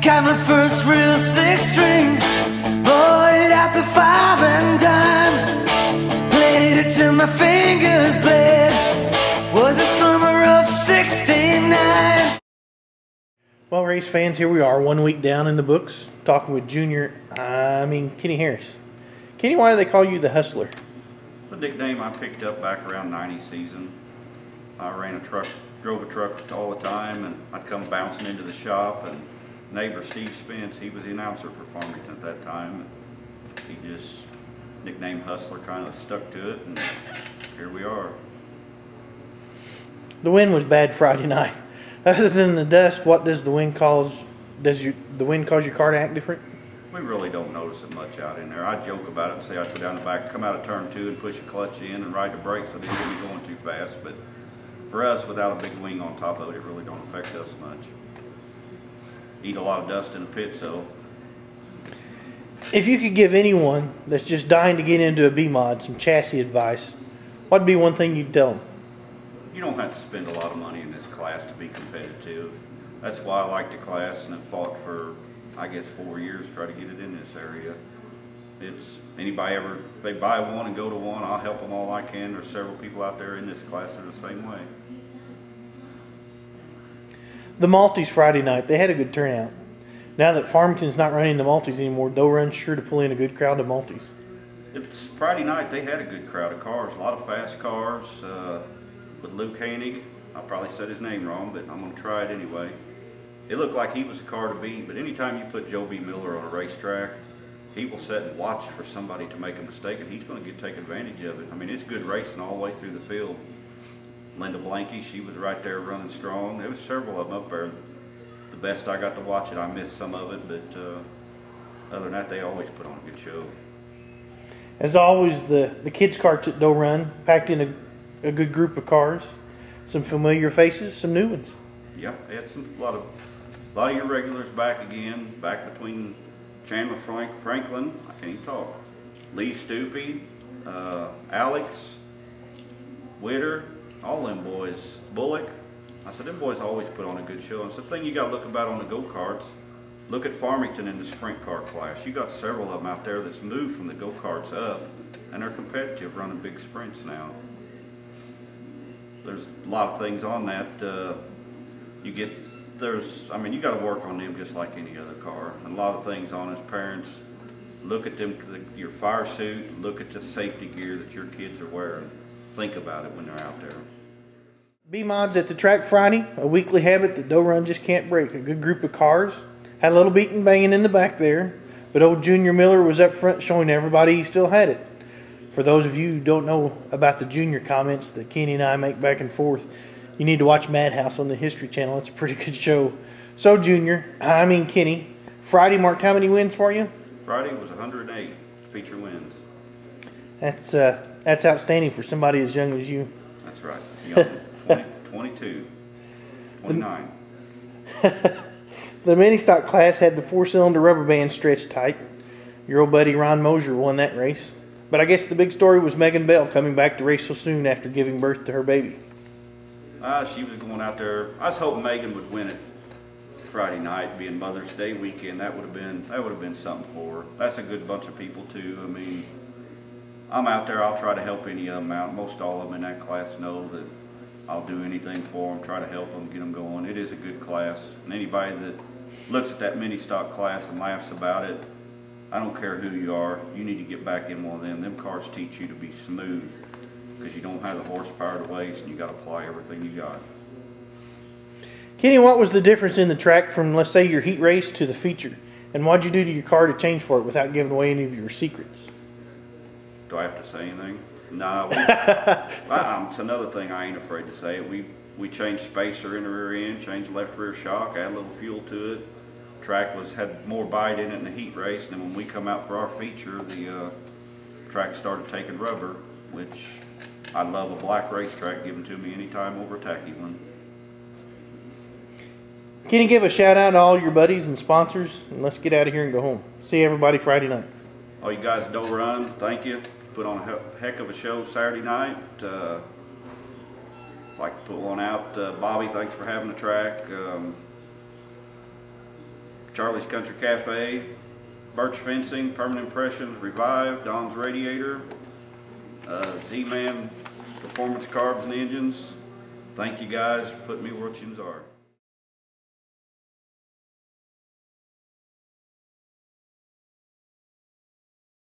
Got my first real six-string, bought it at the 5 and dime. Played it till my fingers bled. Was the summer of '69. Well, race fans, here we are 1 week down in the books, talking with Kenny Harris. Kenny, why do they call you the Hustler? The nickname I picked up back around '90 season. I ran a truck, drove a truck all the time, and I'd come bouncing into the shop, and neighbor Steve Spence, he was the announcer for Farmington at that time. He just nicknamed Hustler kind of stuck to it, and here we are. The wind was bad Friday night. Other than the dust, what does the wind cause? Does the wind cause your car to act different? We really don't notice it much out in there. I joke about it and say I'd go down the back, come out of turn 2 and push a clutch in and ride the brakes so they didn't get me going too fast. But for us, without a big wing on top of it, it really don't affect us much. Eat a lot of dust in the pit, so. If you could give anyone that's just dying to get into a B-Mod some chassis advice, what'd be one thing you'd tell them? You don't have to spend a lot of money in this class to be competitive. That's why I like the class and have fought for, I guess, 4 years to try to get it in this area. It's anybody ever, if they buy one and go to one, I'll help them all I can. There's several people out there in this class that are the same way. The Maltese Friday night, they had a good turnout. Now that Farmington's not running the Maltese anymore, they'll run sure to pull in a good crowd of Maltese. It's Friday night, they had a good crowd of cars, a lot of fast cars with Luke Hanig. I probably said his name wrong, but I'm going to try it anyway. It looked like he was a car to beat, but anytime you put Joe B. Miller on a racetrack, he will sit and watch for somebody to make a mistake, and he's going to take advantage of it. I mean, it's good racing all the way through the field. Linda Blanky, she was right there running strong. There was several of them up there. The best I got to watch it, I missed some of it, but other than that, they always put on a good show. As always, the kids' car they'll run, packed in a good group of cars, some familiar faces, some new ones. Yeah, they had a lot of your regulars back again, back between Chandler Franklin, I can't even talk, Lee Stoopy, Alex, Witter, all them boys, Bullock. I said, them boys always put on a good show. And it's the thing you got to look about on the go-karts. Look at Farmington in the sprint car class. You got several of them out there that's moved from the go-karts up, and they're competitive running big sprints now. There's a lot of things on that. You got to work on them just like any other car. And a lot of things on as parents. Look at them, your fire suit, look at the safety gear that your kids are wearing. Think about it when they're out there. B-Mods at the track Friday, a weekly habit that Doe Run just can't break. A good group of cars. Had a little beating banging in the back there, but old Junior Miller was up front showing everybody he still had it. For those of you who don't know about the Junior comments that Kenny and I make back and forth, you need to watch Madhouse on the History Channel. It's a pretty good show. So Kenny, Friday marked how many wins for you? Friday was 108 feature wins. That's outstanding for somebody as young as you. That's right. Young, 22, 29. The mini stock class had the 4-cylinder rubber band stretched tight. Your old buddy Ron Mosier won that race. But I guess the big story was Megan Bell coming back to race so soon after giving birth to her baby. She was going out there. I was hoping Megan would win it Friday night, being Mother's Day weekend. That would have been something for her. That's a good bunch of people too. I mean, I'm out there. I'll try to help any of them out. Most all of them in that class know that I'll do anything for them, try to help them, get them going. It is a good class, and anybody that looks at that mini stock class and laughs about it, I don't care who you are, you need to get back in one of them. Them cars teach you to be smooth because you don't have the horsepower to waste, and you got to apply everything you got. Kenny, what was the difference in the track from, let's say, your heat race to the feature? And what'd you do to your car to change for it without giving away any of your secrets? Do I have to say anything? No. It's another thing I ain't afraid to say. We changed spacer in the rear end, changed left rear shock, add a little fuel to it. Track had more bite in it in the heat race, and then when we come out for our feature, the track started taking rubber, which I love a black racetrack given to me anytime over a tacky one. Can you give a shout out to all your buddies and sponsors? And let's get out of here and go home. See everybody Friday night. All you guys at Doe Run, thank you. Put on a heck of a show Saturday night. Like to put one out. Bobby, thanks for having the track. Charlie's Country Cafe, Birch Fencing, Permanent Impressions, Revive, Don's Radiator, Z-Man Performance Carbs and Engines. Thank you guys for putting me where tunes are.